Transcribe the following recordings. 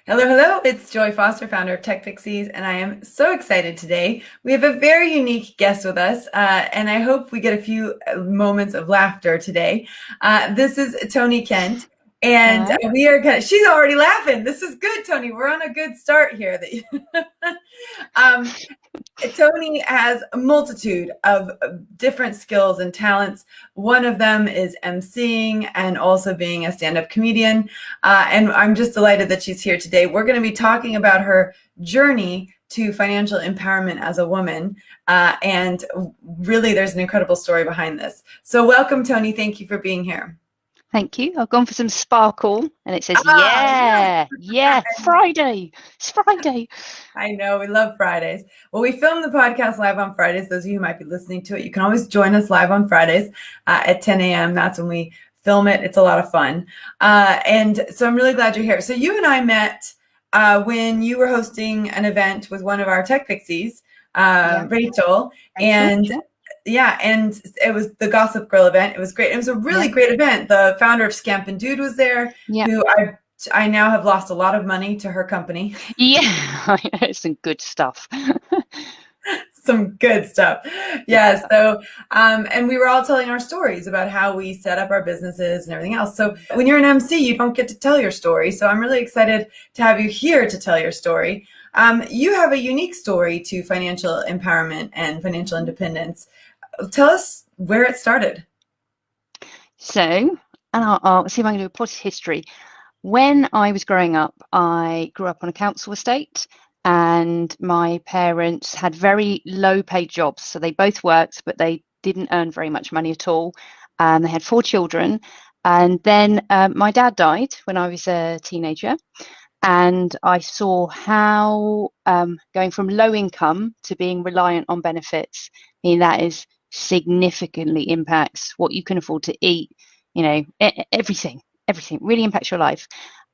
Hello, hello. It's Joy Foster, founder of TechPixies, and I am so excited today. We have a very unique guest with us, and I hope we get a few moments of laughter today. This is Toni Kent, and Hi. we are gonna, she's already laughing. This is good, Toni. We're on a good start here. um, Toni has a multitude of different skills and talents. One of them is emceeing and also being a stand-up comedian. And I'm just delighted that she's here today. We're going to be talking about her journey to financial empowerment as a woman. And really, there's an incredible story behind this. So welcome, Toni. Thank you for being here. Thank you. I've gone for some sparkle and it says, Yeah. Friday. It's Friday. I know, we love Fridays. Well, we film the podcast live on Fridays. Those of you who might be listening to it, you can always join us live on Fridays at 10 a.m. That's when we film it. It's a lot of fun. And so I'm really glad you're here. So you and I met when you were hosting an event with one of our tech pixies, Rachel. And yeah, and it was the Gossip Girl event. It was great. It was a really great event. The founder of Scamp and Dude was there, who I now have lost a lot of money to her company. Yeah, it's some good stuff. Some good stuff. Yeah. So, and we were all telling our stories about how we set up our businesses and everything else. So when you're an MC, you don't get to tell your story. So I'm really excited to have you here to tell your story. You have a unique story to financial empowerment and financial independence. Tell us where it started. So, and I'll see if I can do a potted history. When I was growing up, I grew up on a council estate and my parents had very low paid jobs. So they both worked, but they didn't earn very much money at all. They had 4 children. And then my dad died when I was a teenager. And I saw how going from low income to being reliant on benefits, that is significantly impacts what you can afford to eat, everything really impacts your life.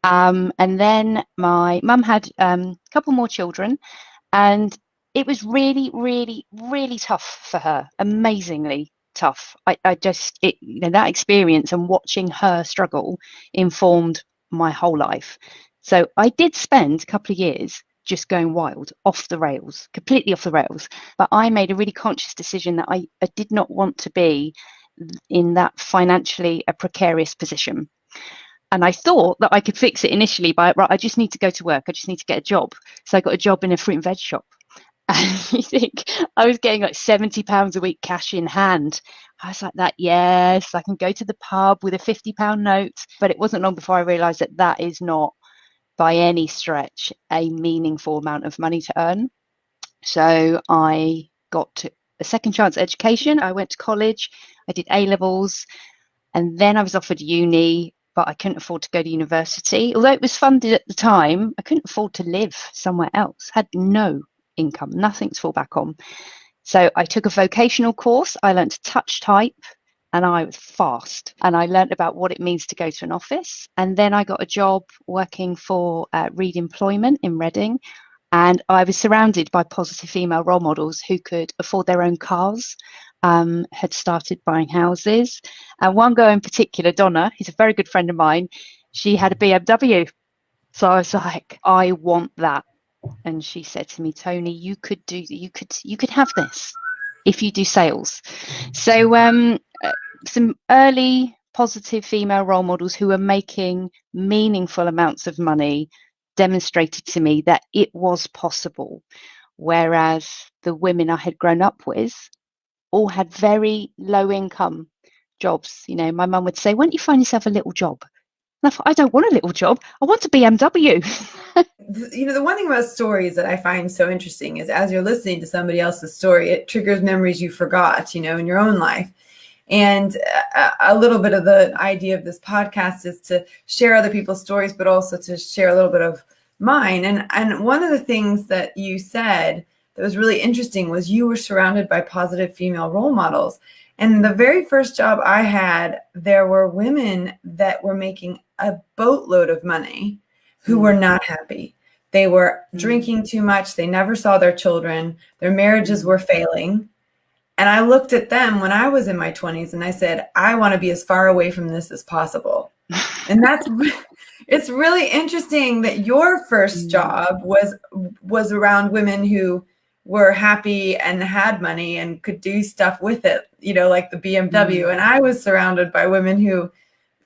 And then my mum had a couple more children, and it was really, really, really tough for her, amazingly tough. I just, that experience and watching her struggle informed my whole life. So I did spend a couple of years just going wild, off the rails, completely off the rails. But I made a really conscious decision that I did not want to be in that financially a precarious position. And I thought that I could fix it initially by, right, I just need to go to work. I just need to get a job. So I got a job in a fruit and veg shop. And you think I was getting like £70 a week cash in hand. I was like, that, yes, I can go to the pub with a £50 note. But it wasn't long before I realised that that is not by any stretch a meaningful amount of money to earn. So I got a second chance education. I went to college, I did A-levels, and then I was offered uni, but I couldn't afford to go to university. Although it was funded at the time, I couldn't afford to live somewhere else, had no income, nothing to fall back on. So I took a vocational course. I learned to touch type, and I was fast, and I learned about what it means to go to an office. And then I got a job working for Reed Employment in Reading, and I was surrounded by positive female role models who could afford their own cars, had started buying houses. And one girl in particular, Donna, who's a very good friend of mine, she had a BMW. So I was like, I want that. And she said to me, Toni, you could have this if you do sales. So some early positive female role models who were making meaningful amounts of money demonstrated to me that it was possible, whereas the women I had grown up with all had very low income jobs. My mum would say, why don't you find yourself a little job? And I thought, I don't want a little job, I want a BMW. The one thing about stories that I find so interesting is as you're listening to somebody else's story, it triggers memories you forgot, in your own life. And a little bit of the idea of this podcast is to share other people's stories, but also to share a little bit of mine. And one of the things that you said that was really interesting was you were surrounded by positive female role models. And the very first job I had, there were women that were making a boatload of money who were not happy. They were drinking too much. They never saw their children. Their marriages were failing. And I looked at them when I was in my 20s and I said, I want to be as far away from this as possible. And it's really interesting that your first Mm, job was around women who were happy and had money and could do stuff with it, like the BMW. mm, And I was surrounded by women who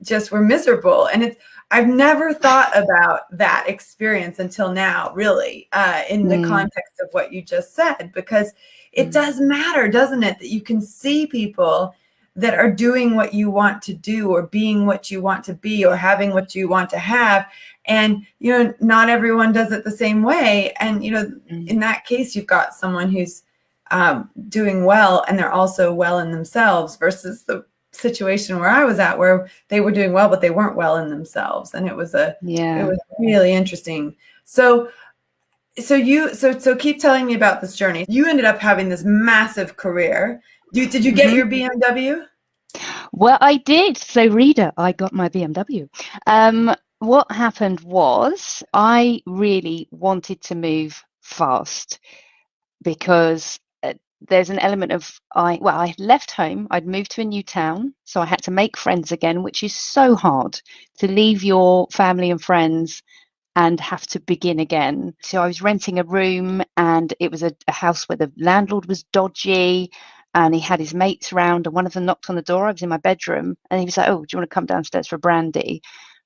just were miserable. And I've never thought about that experience until now, really, in the mm, context of what you just said, because it mm. does matter, doesn't it, that you can see people that are doing what you want to do, or being what you want to be, or having what you want to have. And, not everyone does it the same way. And, Mm. in that case, you've got someone who's doing well, and they're also well in themselves, versus the situation where I was at, where they were doing well, but they weren't well in themselves. And it was Yeah. really interesting. So keep telling me about this journey. You ended up having this massive career. Did you get Hmm. your BMW? Well, I did. So, reader, I got my BMW. What happened was I really wanted to move fast because there's an element of I had left home, I'd moved to a new town, so I had to make friends again, which is so hard to leave your family and friends and have to begin again. So I was renting a room, and it was a house where the landlord was dodgy, and he had his mates around, and one of them knocked on the door. I was in my bedroom, and he was like, "Oh, do you want to come downstairs for a brandy?"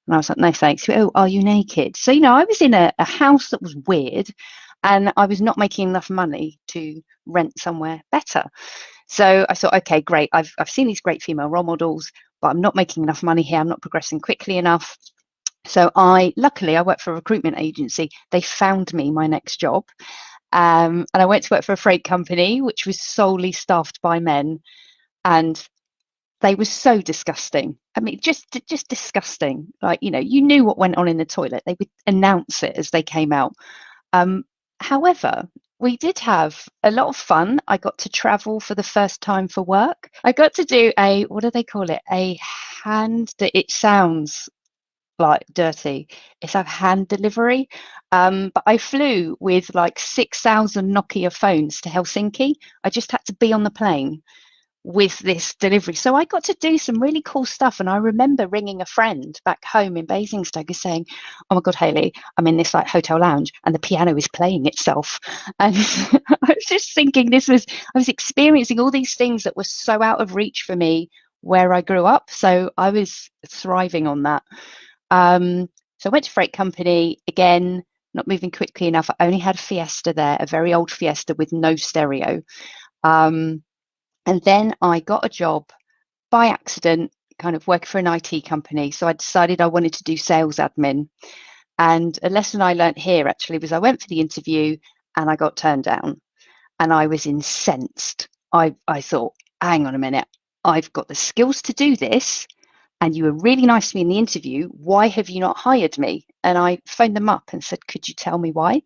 And I was like, "No, thanks." He went, "Oh, are you naked?" So, I was in a house that was weird, and I was not making enough money to rent somewhere better. So I thought, okay, great. I've seen these great female role models, but I'm not making enough money here. I'm not progressing quickly enough. So luckily I worked for a recruitment agency. They found me my next job. And I went to work for a freight company, which was solely staffed by men. And they were so disgusting. I mean, just disgusting. Like, you knew what went on in the toilet. They would announce it as they came out. Um, However, we did have a lot of fun. I got to travel for the first time for work. I got to do what do they call it? It sounds like dirty. It's a hand delivery. But I flew with like 6,000 Nokia phones to Helsinki. I just had to be on the plane with this delivery. So I got to do some really cool stuff. And I remember ringing a friend back home in Basingstoke saying, "Oh my God, Hayley, I'm in this like hotel lounge and the piano is playing itself." And I was just thinking I was experiencing all these things that were so out of reach for me where I grew up. So I was thriving on that. So I went to freight company again, not moving quickly enough. I only had Fiesta there, a very old Fiesta with no stereo. Um, and then I got a job by accident, kind of working for an IT company. So I decided I wanted to do sales admin. And a lesson I learned here actually was I went for the interview and I got turned down, and I was incensed. I thought, hang on a minute, I've got the skills to do this, and you were really nice to me in the interview. Why have you not hired me? And I phoned them up and said, could you tell me why?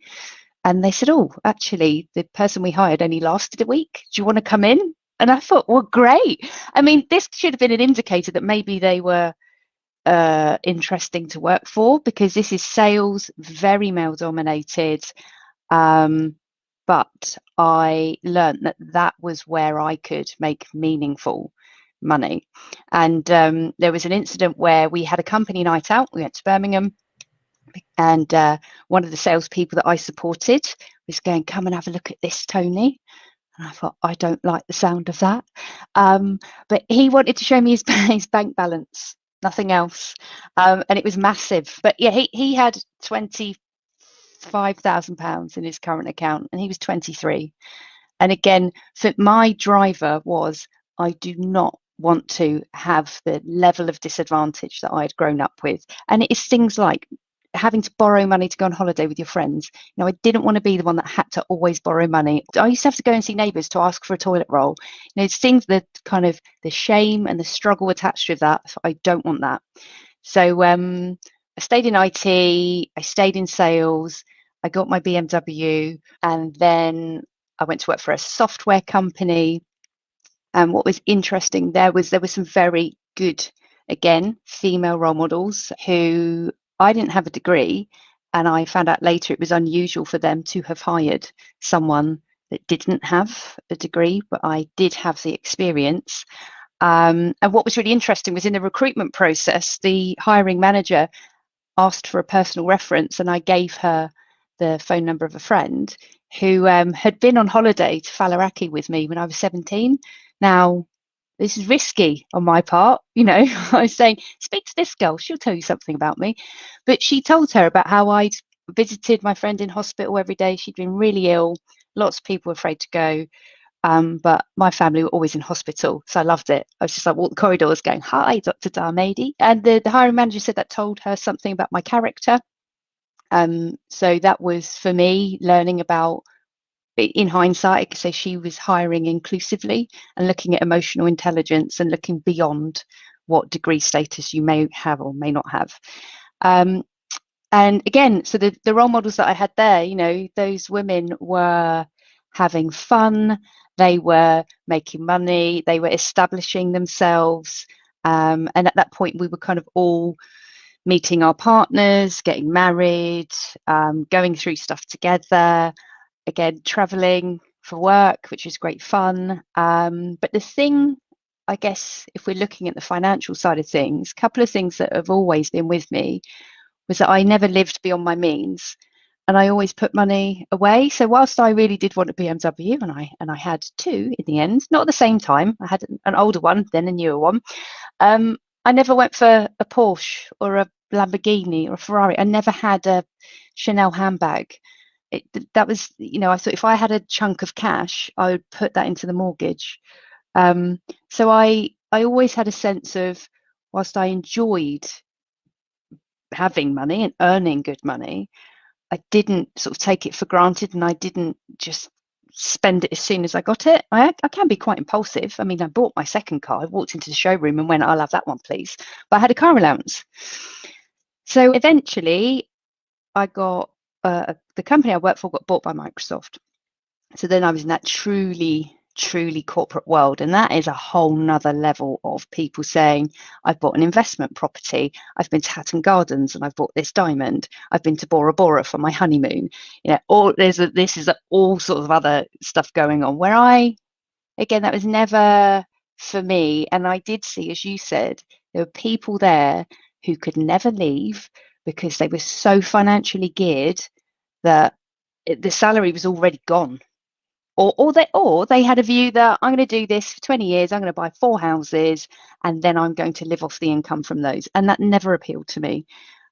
And they said, oh, actually, the person we hired only lasted a week. Do you want to come in? And I thought, well, great. I mean, this should have been an indicator that maybe they were interesting to work for, because this is sales, very male dominated. But I learned that was where I could make meaningful money. And there was an incident where we had a company night out. We went to Birmingham, and one of the salespeople that I supported was going, "Come and have a look at this, Toni." And I thought, I don't like the sound of that. But he wanted to show me his bank balance, nothing else. And it was massive. But yeah, he had £25,000 in his current account, and he was 23. And again, so my driver was, I do not want to have the level of disadvantage that I'd grown up with. And it is things like having to borrow money to go on holiday with your friends. I didn't want to be the one that had to always borrow money. I used to have to go and see neighbours to ask for a toilet roll. It's things that kind of the shame and the struggle attached with that. So I don't want that. So I stayed in IT, I stayed in sales, I got my BMW, and then I went to work for a software company. And what was interesting there were some very good, again, female role models who I didn't have a degree. And I found out later it was unusual for them to have hired someone that didn't have a degree, but I did have the experience. And what was really interesting was in the recruitment process, the hiring manager asked for a personal reference, and I gave her the phone number of a friend who had been on holiday to Faliraki with me when I was 17. Now, this is risky on my part, I was saying, speak to this girl, she'll tell you something about me. But she told her about how I'd visited my friend in hospital every day. She'd been really ill. Lots of people were afraid to go. But my family were always in hospital, so I loved it. I was just like walk the corridors going, "Hi, Dr. Darmady." And the hiring manager said that told her something about my character. So that was for me learning about, in hindsight, I could say she was hiring inclusively and looking at emotional intelligence and looking beyond what degree status you may have or may not have. And again, so the role models that I had there, those women were having fun, they were making money, they were establishing themselves. And at that point, we were kind of all meeting our partners, getting married, going through stuff together, again, traveling for work, which is great fun. But the thing, I guess, if we're looking at the financial side of things, a couple of things that have always been with me was that I never lived beyond my means, and I always put money away. So whilst I really did want a BMW, and I had two in the end, not at the same time, I had an older one, then a newer one. I never went for a Porsche or a Lamborghini or a Ferrari. I never had a Chanel handbag. That was, I thought if I had a chunk of cash, I would put that into the mortgage. So I always had a sense of, whilst I enjoyed having money and earning good money, I didn't sort of take it for granted, and I didn't just spend it as soon as I got it. I can be quite impulsive. I mean, I bought my second car. I walked into the showroom and went, "I'll have that one, please." But I had a car allowance. So eventually I got, the company I worked for got bought by Microsoft. So then I was in that truly corporate world, and that is a whole nother level of people saying, "I've bought an investment property, I've been to Hatton Gardens, and I've bought this diamond, I've been to Bora Bora for my honeymoon." This is all sorts of other stuff going on, where again, that was never for me. And I did see, as you said, there were people there who could never leave because they were so financially geared that the salary was already gone. Or they had a view that I'm going to do this for 20 years, I'm going to buy 4 houses, and then I'm going to live off the income from those. And that never appealed to me.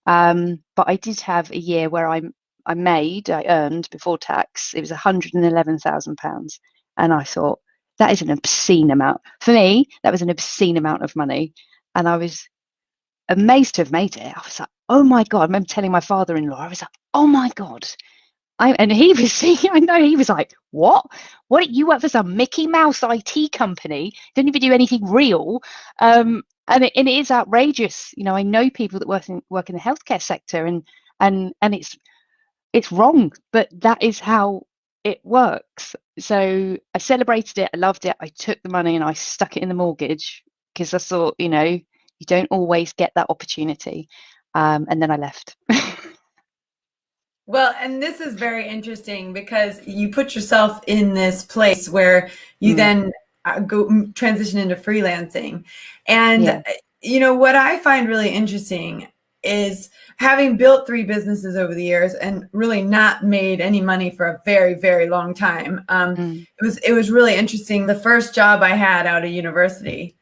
But I did have a year where I earned before tax, it was £111,000. And I thought, that is an obscene amount. For me, that was an obscene amount of money. And I was amazed to have made it. I was like, oh my God. I remember telling my father-in-law, I was like, oh my God. And he was, I know, he was like, what? You work for some Mickey Mouse IT company? Don't even do anything real. And it is outrageous. I know people that work in the healthcare sector, and it's wrong, but that is how it works. So I celebrated it. I loved it. I took the money and I stuck it in the mortgage because I thought, you don't always get that opportunity. And then I left. Well, and this is very interesting because you put yourself in this place where you then go transition into freelancing. And, what I find really interesting is, having built 3 businesses over the years and really not made any money for a very, very long time. It was really interesting. The first job I had out of university,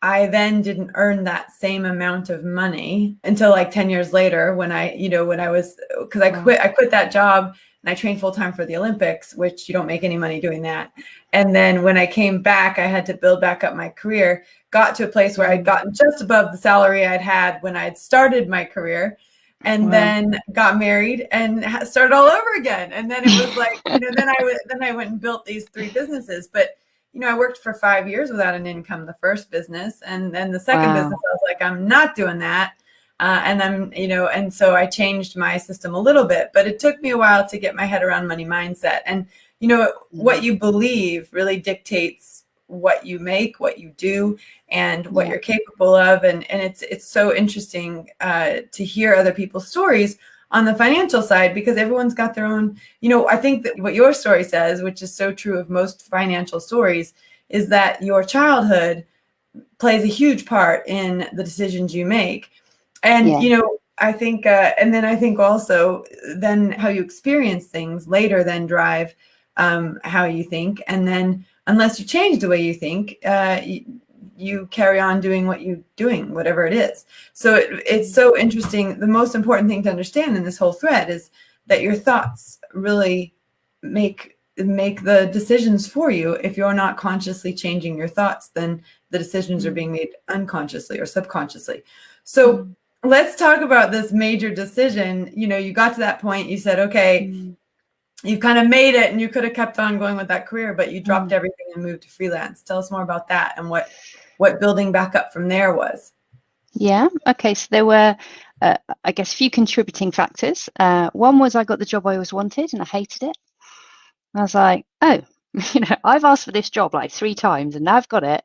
I then didn't earn that same amount of money until like 10 years later, when I quit that job and I trained full time for the Olympics, which you don't make any money doing that. And then when I came back, I had to build back up my career, got to a place where I'd gotten just above the salary I'd had when I'd started my career, and then got married and started all over again. And then it was like, then I went and built these 3 businesses. But I worked for 5 years without an income, the first business. And then the second business, I was like, I'm not doing that. And so I changed my system a little bit, but it took me a while to get my head around money mindset. And, what you believe really dictates what you make, what you do, and what you're capable of. And it's so interesting to hear other people's stories on the financial side, because everyone's got their own, I think that what your story says, which is so true of most financial stories, is that your childhood plays a huge part in the decisions you make. And, I think, and then I think also then how you experience things later then drive how you think. And then unless you change the way you think, you carry on doing what you're doing, whatever it is. So it's so interesting. The most important thing to understand in this whole thread is that your thoughts really make the decisions for you. If you're not consciously changing your thoughts, then the decisions are being made unconsciously or subconsciously. So let's talk about this major decision. You got to that point, you said, okay, you've kind of made it, and you could have kept on going with that career, but you dropped everything and moved to freelance. Tell us more about that and what building back up from there was. Yeah. Okay. So there were, I guess, a few contributing factors. One was I got the job I always wanted and I hated it. I was like, oh, I've asked for this job like 3 times and now I've got it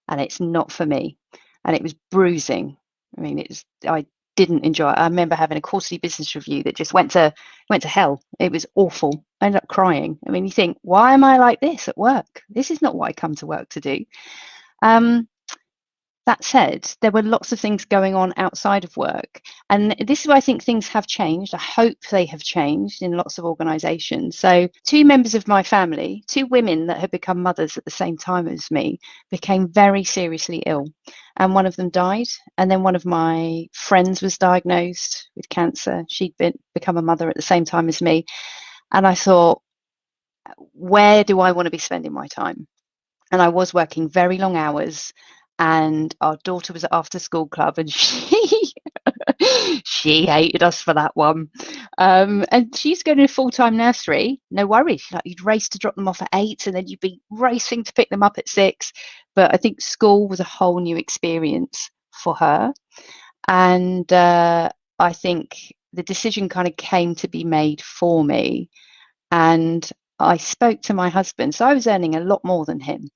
and it's not for me. And it was bruising. I mean, I didn't enjoy it. I remember having a quarterly business review that just went to hell. It was awful. I ended up crying. I mean, you think, why am I like this at work? This is not what I come to work to do. That said, there were lots of things going on outside of work. And this is where I think things have changed. I hope they have changed in lots of organizations. So 2 members of my family, 2 women that had become mothers at the same time as me, became very seriously ill. And one of them died. And then one of my friends was diagnosed with cancer. She'd become a mother at the same time as me. And I thought, where do I want to be spending my time? And I was working very long hours. And our daughter was at after school club and she hated us for that one. And she's going to a full-time nursery. No worries. You'd race to drop them off at 8 and then you'd be racing to pick them up at 6. But I think school was a whole new experience for her. And I think the decision kind of came to be made for me. And I spoke to my husband. So I was earning a lot more than him.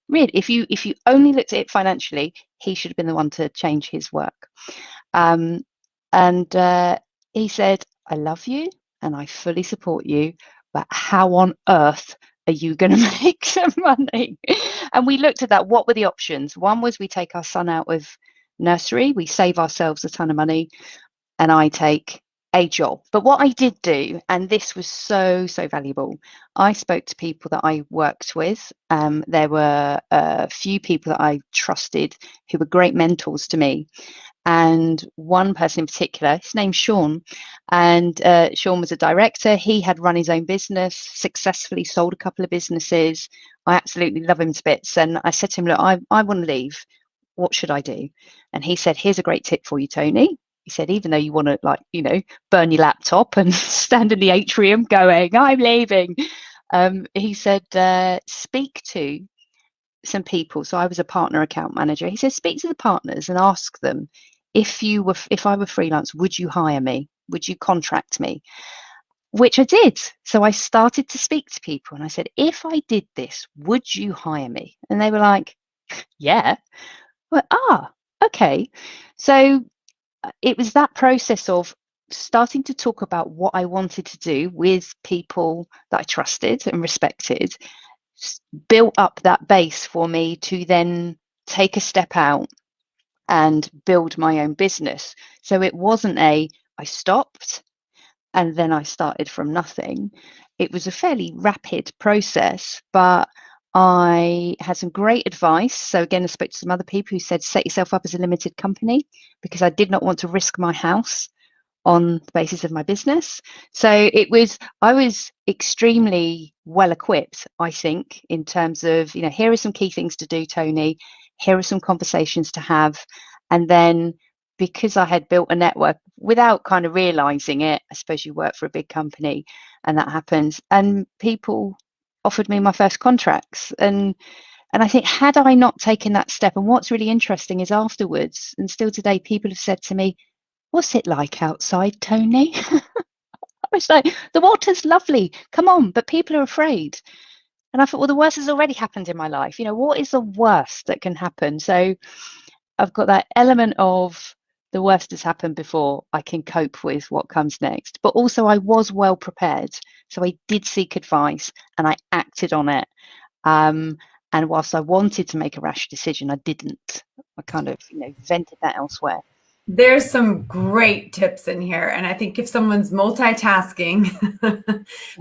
Really, if you only looked at it financially, he should have been the one to change his work. And he said, I love you and I fully support you, but how on earth are you going to make some money? And we looked at that. What were the options? One was we take our son out of nursery, we save ourselves a ton of money, and I take a job. But what I did do, and this was so valuable, I spoke to people that I worked with. There were a few people that I trusted who were great mentors to me. And one person in particular, his name's Sean, and Sean was a director. He had run his own business, successfully sold a couple of businesses. I absolutely love him to bits. And I said to him, look, I want to leave. What should I do? And he said, here's a great tip for you, Toni. He said, even though you want to burn your laptop and stand in the atrium going, I'm leaving. He said, speak to some people. So I was a partner account manager. He said, speak to the partners and ask them, if I were freelance, would you hire me? Would you contract me? Which I did. So I started to speak to people and I said, if I did this, would you hire me? And they were like, yeah. Well, okay. So it was that process of starting to talk about what I wanted to do with people that I trusted and respected, built up that base for me to then take a step out and build my own business. So it wasn't I stopped and then I started from nothing. It was a fairly rapid process, but I had some great advice. So again, I spoke to some other people who said, set yourself up as a limited company, because I did not want to risk my house on the basis of my business. So I was extremely well equipped, I think, in terms of, here are some key things to do, Toni. Here are some conversations to have. And then because I had built a network without kind of realizing it, I suppose you work for a big company and that happens. And people offered me my first contracts. And I think, had I not taken that step, and what's really interesting is afterwards, and still today, people have said to me, what's it like outside, Toni? I was like, the water's lovely. Come on, but people are afraid. And I thought, well, the worst has already happened in my life. What is the worst that can happen? So I've got that element of the worst has happened before, I can cope with what comes next. But also I was well prepared. So I did seek advice and I acted on it. And whilst I wanted to make a rash decision, I didn't. I kind of, vented that elsewhere. There's some great tips in here. And I think if someone's multitasking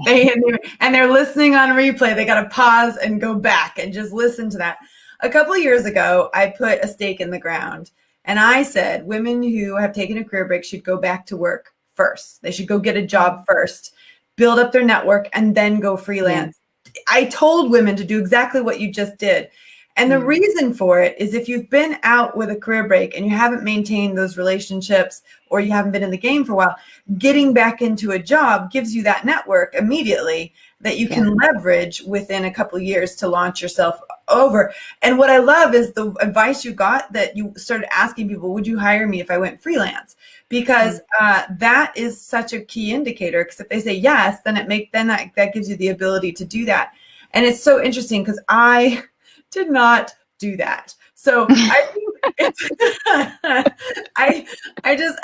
and they're listening on replay, they got to pause and go back and just listen to that. A couple of years ago, I put a stake in the ground and I said women who have taken a career break should go back to work first. They should go get a job first, build up their network, and then go freelance. Yeah. I told women to do exactly what you just did. And the reason for it is if you've been out with a career break and you haven't maintained those relationships or you haven't been in the game for a while, getting back into a job gives you that network immediately that you can leverage within a couple of years to launch yourself over. And what I love is the advice you got that you started asking people, would you hire me if I went freelance? Because that is such a key indicator. Because if they say yes, then that gives you the ability to do that. And it's so interesting because I did not do that. So I think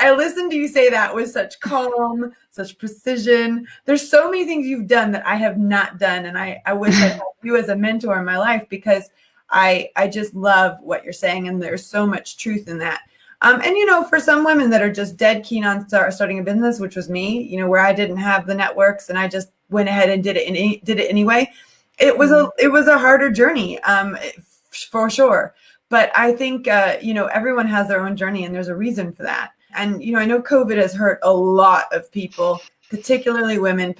I listened to you say that with such calm, such precision. There's so many things you've done that I have not done. And I wish I had you as a mentor in my life because I just love what you're saying. And there's so much truth in that. And, for some women that are just dead keen on starting a business, which was me, where I didn't have the networks and I just went ahead and did it anyway. It was a harder journey, for sure. But I think, everyone has their own journey and there's a reason for that. And, I know COVID has hurt a lot of people, particularly women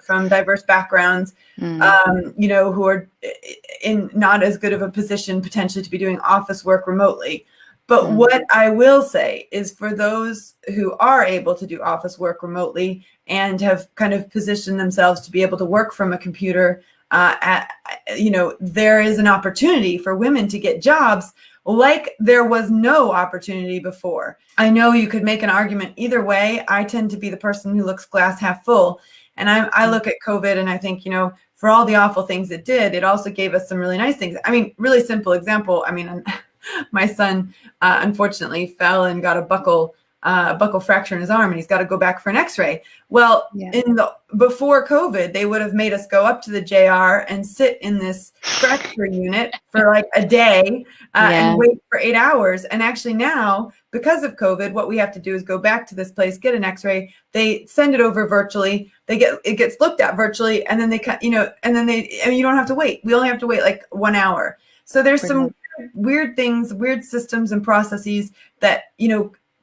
from diverse backgrounds, who are in not as good of a position potentially to be doing office work remotely. But what I will say is for those who are able to do office work remotely and have kind of positioned themselves to be able to work from a computer, there is an opportunity for women to get jobs like there was no opportunity before. I know you could make an argument either way. I tend to be the person who looks glass half full. And I look at COVID and I think, for all the awful things it did, it also gave us some really nice things. I mean, really simple example. I mean, my son unfortunately fell and got a buckle fracture in his arm, and he's got to go back for an X-ray. Well, before COVID, they would have made us go up to the JR and sit in this fracture unit for like a day and wait for 8 hours. And actually now, because of COVID, what we have to do is go back to this place, get an X-ray. They send it over virtually. It gets looked at virtually, and then you don't have to wait. We only have to wait like 1 hour. So there's some weird things, weird systems and processes that,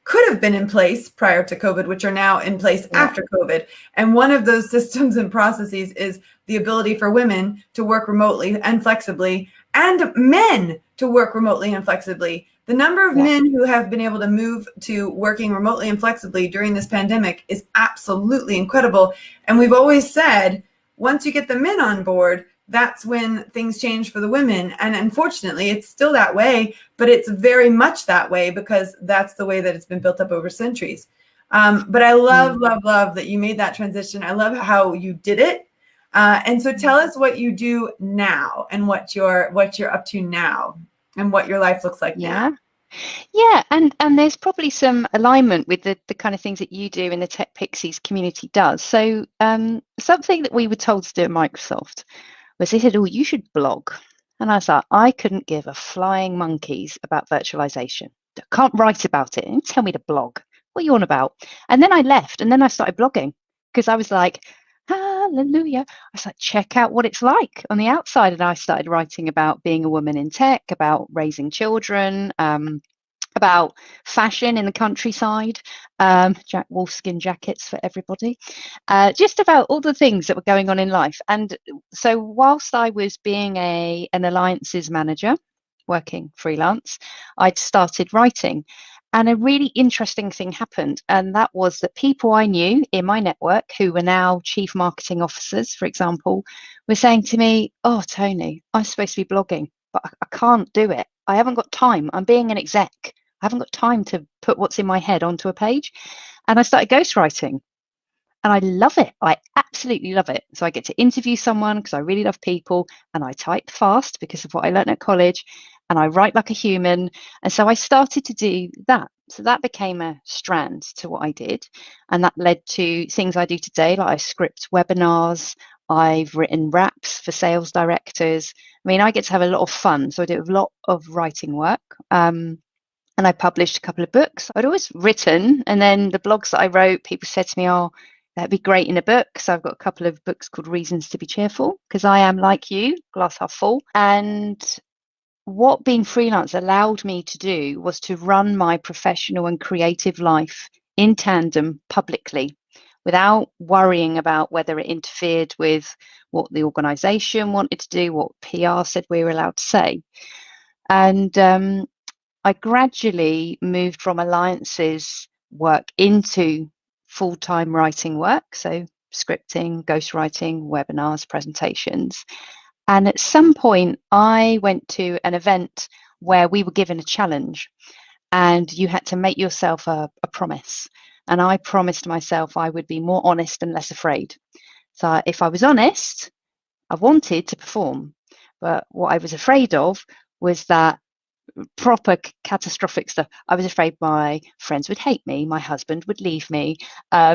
could have been in place prior to COVID, which are now in place after COVID. And one of those systems and processes is the ability for women to work remotely and flexibly, and men to work remotely and flexibly. The number of men who have been able to move to working remotely and flexibly during this pandemic is absolutely incredible. And we've always said, once you get the men on board, that's when things change for the women. And unfortunately, it's still that way, but it's very much that way because that's the way that it's been built up over centuries. But I love that you made that transition. I love how you did it. And so tell us what you do now and what you're up to now and what your life looks like now. Yeah, and there's probably some alignment with the kind of things that you do and the TechPixies community does. So something that we were told to do at Microsoft was they said, you should blog. And I was like, I couldn't give a flying monkeys about virtualization. I can't write about it. And tell me to blog. What are you on about? And then I left and then I started blogging because I was like, hallelujah. I was like, check out what it's like on the outside. And I started writing about being a woman in tech, about raising children, about fashion in the countryside, wolfskin jackets for everybody, just about all the things that were going on in life. And so whilst I was being an alliances manager, working freelance, I'd started writing. And a really interesting thing happened. And that was that people I knew in my network who were now chief marketing officers, for example, were saying to me, oh, Toni, I'm supposed to be blogging, but I can't do it. I haven't got time. I'm being an exec. I haven't got time to put what's in my head onto a page. And I started ghostwriting. And I love it. I absolutely love it. So I get to interview someone because I really love people. And I type fast because of what I learned at college. And I write like a human. And so I started to do that. So that became a strand to what I did. And that led to things I do today, like I script webinars. I've written raps for sales directors. I mean, I get to have a lot of fun. So I do a lot of writing work. And I published a couple of books. I'd always written, and then the blogs that I wrote, people said to me, oh, that'd be great in a book. So I've got a couple of books called Reasons to be Cheerful, because I am like you, glass half full. And what being freelance allowed me to do was to run my professional and creative life in tandem publicly without worrying about whether it interfered with what the organization wanted to do, what PR said we were allowed to say. And I gradually moved from alliances work into full-time writing work, so scripting, ghostwriting, webinars, presentations. And at some point, I went to an event where we were given a challenge, and you had to make yourself a promise. And I promised myself I would be more honest and less afraid. So if I was honest, I wanted to perform. But what I was afraid of was that proper catastrophic stuff. I was afraid my friends would hate me, my husband would leave me,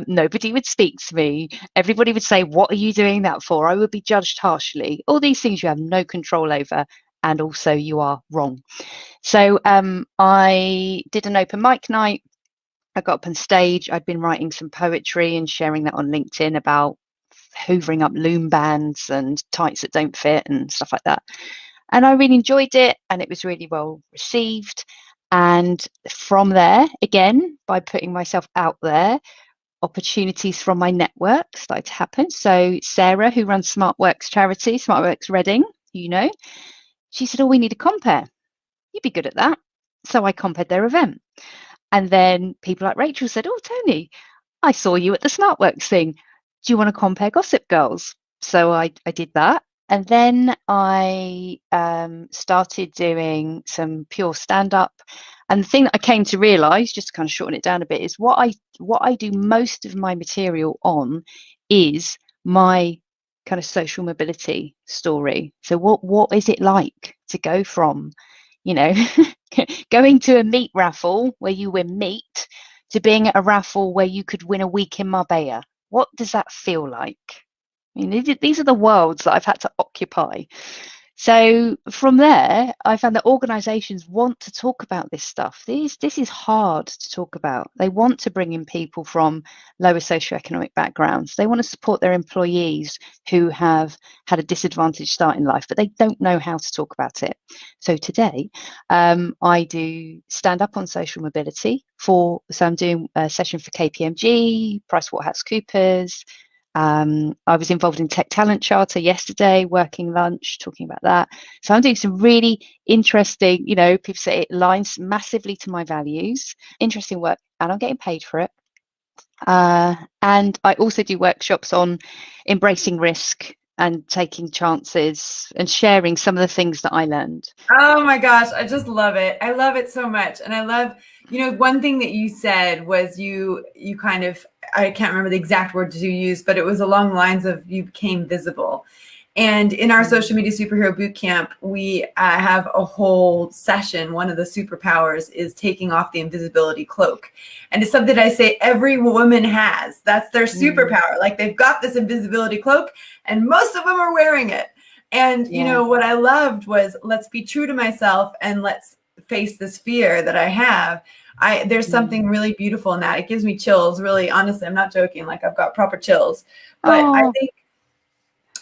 nobody would speak to me, everybody would say, what are you doing that for? I would be judged harshly. All these things you have no control over, and also you are wrong. So I did an open mic night. I got up on stage. I'd been writing some poetry and sharing that on LinkedIn about hoovering up loom bands and tights that don't fit and stuff like that. And I really enjoyed it, and it was really well received. And from there, again, by putting myself out there, opportunities from my network started to happen. So Sarah, who runs SmartWorks charity, SmartWorks Reading, she said, oh, we need a compere. You'd be good at that. So I compared their event. And then people like Rachel said, oh, Toni, I saw you at the SmartWorks thing. Do you want to compare Gossip Girls? So I did that. And then I started doing some pure stand-up. And the thing that I came to realise, just to kind of shorten it down a bit, is what I do most of my material on is my kind of social mobility story. So what is it like to go from, going to a meat raffle where you win meat to being at a raffle where you could win a week in Marbella? What does that feel like? I mean, these are the worlds that I've had to occupy. So from there, I found that organizations want to talk about this stuff. This is hard to talk about. They want to bring in people from lower socioeconomic backgrounds. They want to support their employees who have had a disadvantaged start in life, but they don't know how to talk about it. So today, I do stand up on social mobility so I'm doing a session for KPMG, PricewaterhouseCoopers. I was involved in Tech Talent Charter yesterday, working lunch, talking about that. So I'm doing some really interesting, people say it aligns massively to my values, interesting work, and I'm getting paid for it. And I also do workshops on embracing risk and taking chances and sharing some of the things that I learned. Oh my gosh, I just love it. I love it so much. And I love, one thing that you said was you kind of, I can't remember the exact words you used, but it was along the lines of you became visible. And in our social media superhero bootcamp, we have a whole session. One of the superpowers is taking off the invisibility cloak. And it's something I say every woman has. That's their superpower. Like they've got this invisibility cloak and most of them are wearing it. And, what I loved was let's be true to myself and let's face this fear that I have. There's something really beautiful in that. It gives me chills, really, honestly. I'm not joking. Like I've got proper chills. But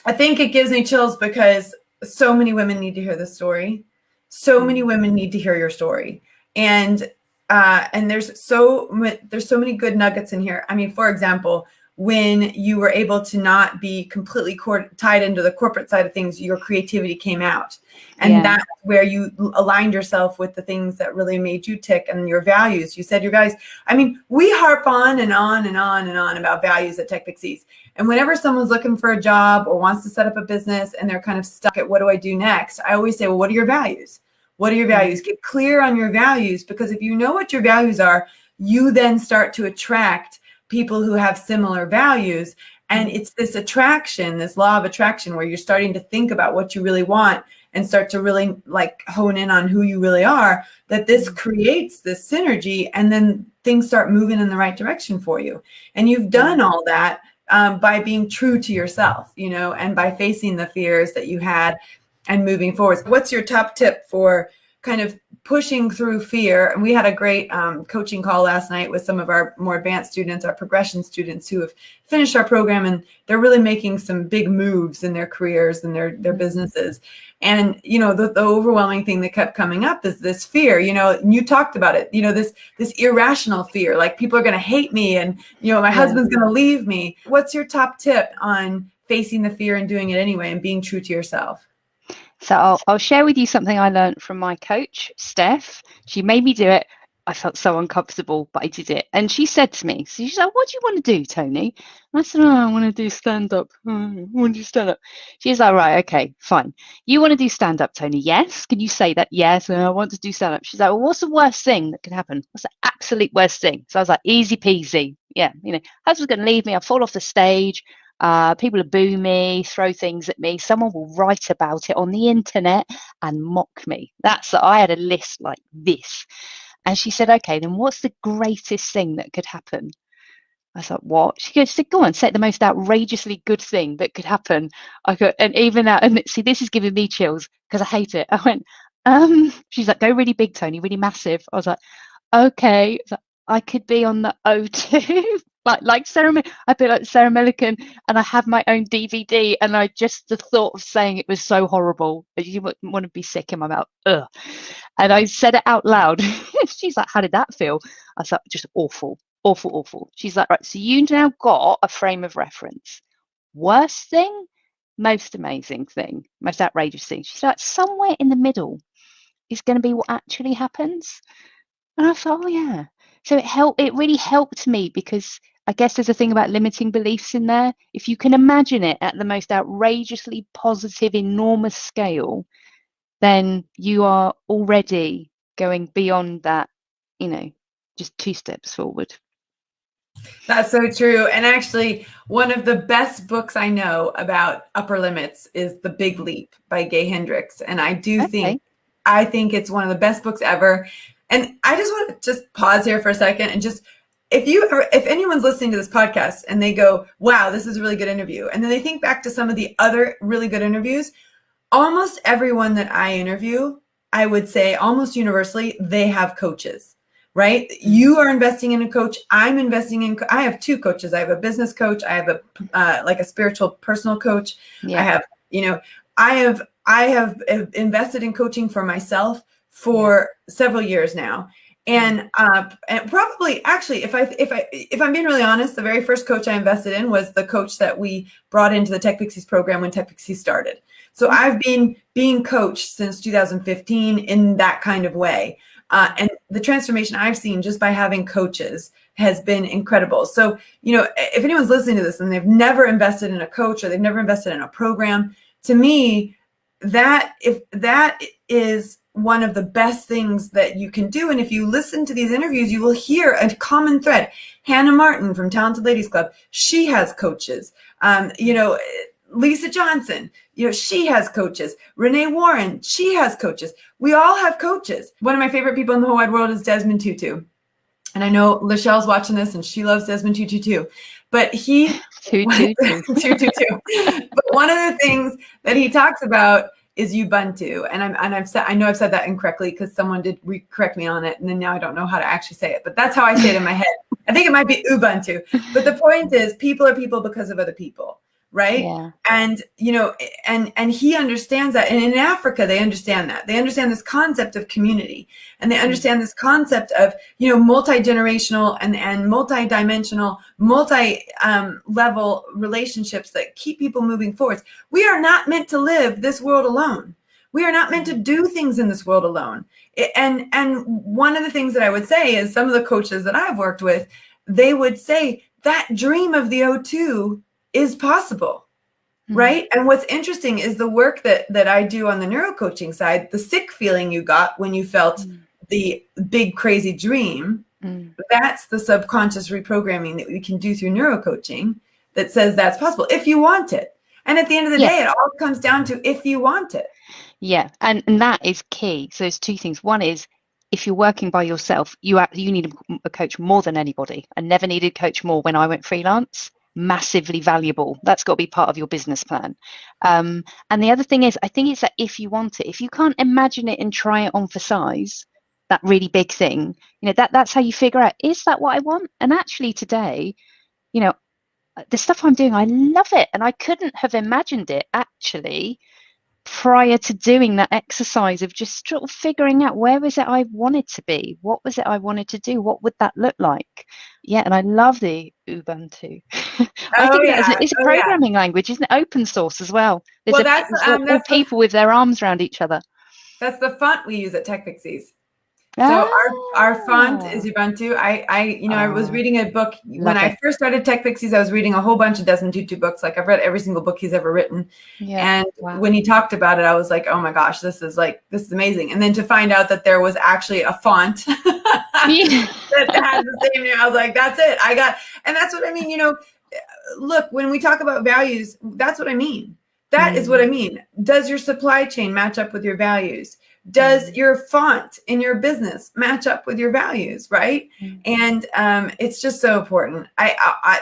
I think it gives me chills because so many women need to hear this story. So many women need to hear your story. And there's so many good nuggets in here. I mean, for example, when you were able to not be completely tied into the corporate side of things, your creativity came out. And that's where you aligned yourself with the things that really made you tick and your values. You said your values. I mean, we harp on and on and on and on about values at TechPixies. And whenever someone's looking for a job or wants to set up a business and they're kind of stuck at what do I do next, I always say, well, what are your values? What are your values? Get clear on your values, because if you know what your values are, you then start to attract people who have similar values. And it's this attraction, this law of attraction, where you're starting to think about what you really want and start to really like hone in on who you really are, that this creates this synergy, and then things start moving in the right direction for you. And you've done all that by being true to yourself, and by facing the fears that you had and moving forward. What's your top tip for kind of pushing through fear? And we had a great coaching call last night with some of our more advanced students, our progression students who have finished our program, and they're really making some big moves in their careers and their businesses. And, the overwhelming thing that kept coming up is this fear, and you talked about it, this irrational fear, like people are going to hate me and, my husband's going to leave me. What's your top tip on facing the fear and doing it anyway and being true to yourself? So I'll share with you something I learned from my coach, Steph. She made me do it. I felt so uncomfortable, but I did it. And she said to me, so she's like, what do you want to do, Toni? And I said, I want to do stand-up. I want to do stand-up. She's like, right, okay, fine. You want to do stand-up, Toni? Yes. Can you say that? Yes. And I want to do stand-up. She's like, well, what's the worst thing that could happen? What's the absolute worst thing? So I was like, easy peasy. Yeah, husband's going to leave me. I'll fall off the stage. People will boo me, throw things at me. Someone will write about it on the internet and mock me. I had a list like this. And she said, okay, then what's the greatest thing that could happen? I thought, what? She said, go on, say the most outrageously good thing that could happen. And even that, and see, this is giving me chills because I hate it. I went, she's like, go really big, Toni, really massive. I was like, okay. I could be on the O2. like Sarah, I'd be like Sarah Millican, and I have my own DVD, and the thought of saying it was so horrible. You want to be sick in my mouth. Ugh. And I said it out loud. She's like, how did that feel? I thought, just awful, awful, awful. She's like, right, so you now got a frame of reference. Worst thing, most amazing thing, most outrageous thing. She's like, somewhere in the middle is going to be what actually happens. And I thought, oh yeah. So it really helped me, because I guess there's a thing about limiting beliefs in there. If you can imagine it at the most outrageously positive, enormous scale, then you are already going beyond that, just 2 steps forward. That's so true. And actually, one of the best books I know about upper limits is The Big Leap by Gay Hendricks. And I think it's one of the best books ever. And I just want to just pause here for a second and just, if anyone's listening to this podcast and they go, wow, this is a really good interview, and then they think back to some of the other really good interviews, almost everyone that I interview, I would say almost universally, they have coaches, right? You are investing in a coach. I have 2 coaches. I have a business coach. I have a spiritual personal coach. Yeah. I have invested in coaching for myself for several years now. And probably, actually, if I'm being really honest, the very first coach I invested in was the coach that we brought into the TechPixies program when TechPixies started. So I've been being coached since 2015 in that kind of way. And the transformation I've seen just by having coaches has been incredible. So, if anyone's listening to this and they've never invested in a coach or they've never invested in a program, to me, that is one of the best things that you can do. And if you listen to these interviews, you will hear a common thread. Hannah Martin from Talented Ladies Club, she has coaches. Lisa Johnson, she has coaches. Renee Warren, she has coaches. We all have coaches. One of my favorite people in the whole wide world is Desmond Tutu. And I know Lachelle's watching this and she loves Desmond Tutu too. But Tutu. But one of the things that he talks about is Ubuntu. And I know I've said that incorrectly because someone did correct me on it. And then now I don't know how to actually say it, but that's how I say it in my head. I think it might be Ubuntu. But the point is, people are people because of other people. Right. Yeah. And, and he understands that. And in Africa, they understand that. They understand this concept of community, and they understand this concept of, multi-generational and multi-dimensional, multi-level relationships that keep people moving forward. We are not meant to live this world alone. We are not meant to do things in this world alone. And one of the things that I would say is some of the coaches that I've worked with, they would say that dream of the O2 is possible, right? And what's interesting is the work that I do on the neurocoaching side, the sick feeling you got when you felt the big, crazy dream, that's the subconscious reprogramming that we can do through neurocoaching that says that's possible if you want it. And at the end of the day, it all comes down to if you want it. Yeah, and that is key. So there's 2 things. One is, if you're working by yourself, you need a coach more than anybody. I never needed a coach more when I went freelance. massively valuable. That's got to be part of your business plan. And the other thing is, I think it's that if you want it, if you can't imagine it and try it on for size, that really big thing, that's how you figure out, is that what I want? And actually today, the stuff I'm doing, I love it. And I couldn't have imagined it actually prior to doing that exercise of just sort of figuring out, where was it I wanted to be? What was it I wanted to do? What would that look like? Yeah, and I love the Ubuntu. I think it's a programming language, isn't it? Open source as well. There's all people with their arms around each other. That's the font we use at TechPixies. So our font is Ubuntu. I was reading a book when I first started TechPixies. I was reading a whole bunch of Desmond Tutu books. Like, I've read every single book he's ever written. Yeah. And when he talked about it, I was like, oh my gosh, this is amazing. And then to find out that there was actually a font that had the same name, I was like, that's it. And that's what I mean. Look, when we talk about values, that's what I mean. That is what I mean. Does your supply chain match up with your values? Does your font in your business match up with your values, right? And it's just so important.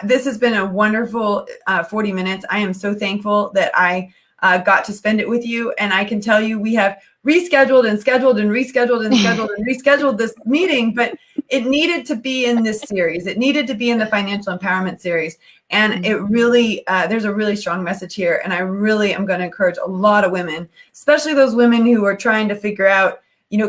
This has been a wonderful 40 minutes. I am so thankful that I got to spend it with you. And I can tell you, we have rescheduled and scheduled and rescheduled and scheduled and rescheduled this meeting, but it needed to be in this series. It needed to be in the financial empowerment series. And it really, there's a really strong message here. And I really am going to encourage a lot of women, especially those women who are trying to figure out,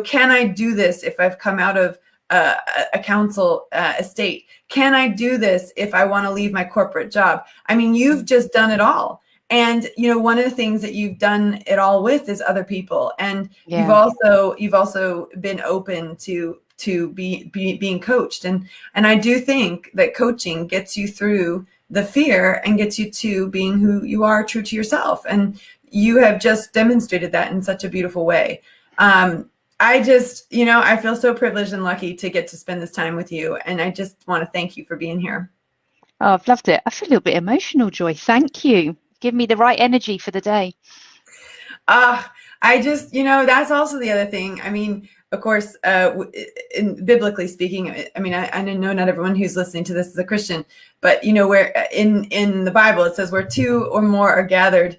can I do this if I've come out of a council estate? Can I do this if I want to leave my corporate job? I mean, you've just done it all. And, one of the things that you've done it all with is other people. And you've also been open to being coached. And I do think that coaching gets you through the fear and gets you to being who you are, true to yourself. And you have just demonstrated that in such a beautiful way. I just, I feel so privileged and lucky to get to spend this time with you. And I just want to thank you for being here. Oh, I've loved it. I feel a little bit emotional, Joy. Thank you. Give me the right energy for the day. I just, that's also the other thing. I mean, of course, biblically speaking, I mean, I know not everyone who's listening to this is a Christian, but where in the Bible, it says where two or more are gathered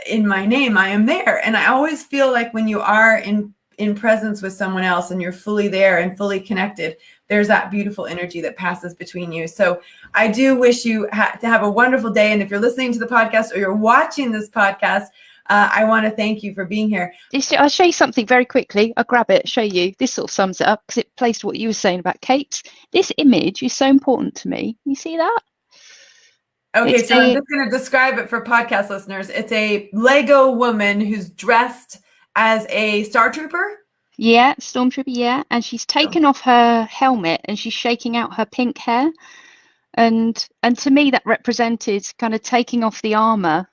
in my name, I am there. And I always feel like when you are in presence with someone else and you're fully there and fully connected, there's that beautiful energy that passes between you. So I do wish you to have a wonderful day. And if you're listening to the podcast or you're watching this podcast, I want to thank you for being here. I'll show you something very quickly. I'll grab it, show you. This sort of sums it up because it plays to what you were saying about capes. This image is so important to me. You see that? Okay, so I'm just going to describe it for podcast listeners. It's a Lego woman who's dressed as a Star Trooper. Yeah, stormtrooper, yeah. And she's taken off her helmet and she's shaking out her pink hair. And to me, that represented kind of taking off the armor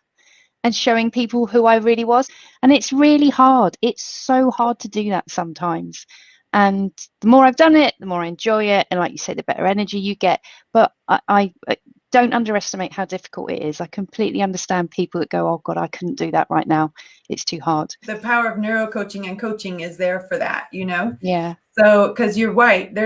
and showing people who I really was. And it's really hard. It's so hard to do that sometimes. And the more I've done it, the more I enjoy it. And like you say, the better energy you get. But I don't underestimate how difficult it is. I completely understand people that go, oh God, I couldn't do that right now. It's too hard. The power of neurocoaching and coaching is there for that, Yeah. So, because you're right,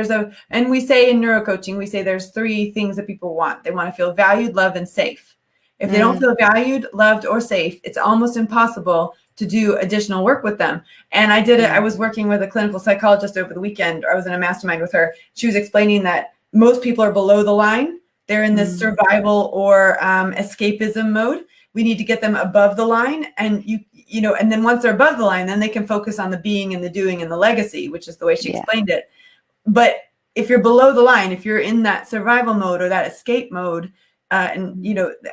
and we say in neurocoaching, we say there's three things that people want. They want to feel valued, loved, and safe. If they don't feel valued, loved, or safe, it's almost impossible to do additional work with them. And I did it. I was working with a clinical psychologist over the weekend. I was in a mastermind with her. She was explaining that most people are below the line. They're in this survival or escapism mode. We need to get them above the line. And and then once they're above the line, then they can focus on the being and the doing and the legacy, which is the way she explained it. But if you're below the line, if you're in that survival mode or that escape mode,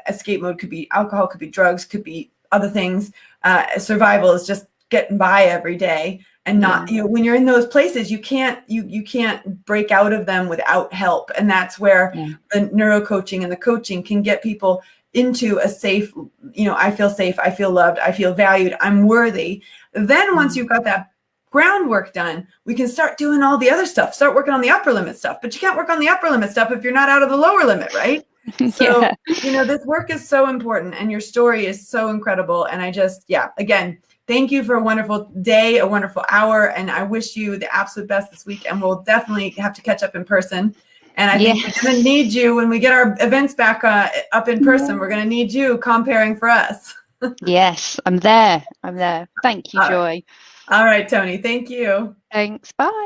escape mode could be alcohol, could be drugs, could be other things. Survival is just getting by every day. And not, when you're in those places, you can't break out of them without help. And that's where the neurocoaching and the coaching can get people into a safe, I feel safe, I feel loved, I feel valued, I'm worthy. Then once you've got that groundwork done, we can start doing all the other stuff, start working on the upper limit stuff. But you can't work on the upper limit stuff if you're not out of the lower limit, right? So, this work is so important and your story is so incredible. And I just, again, thank you for a wonderful day, a wonderful hour. And I wish you the absolute best this week. And we'll definitely have to catch up in person. And I think we're going to need you when we get our events back up in person. Yeah. We're going to need you comparing for us. Yes, I'm there. Thank you, Joy. All right, Toni. Thank you. Thanks. Bye.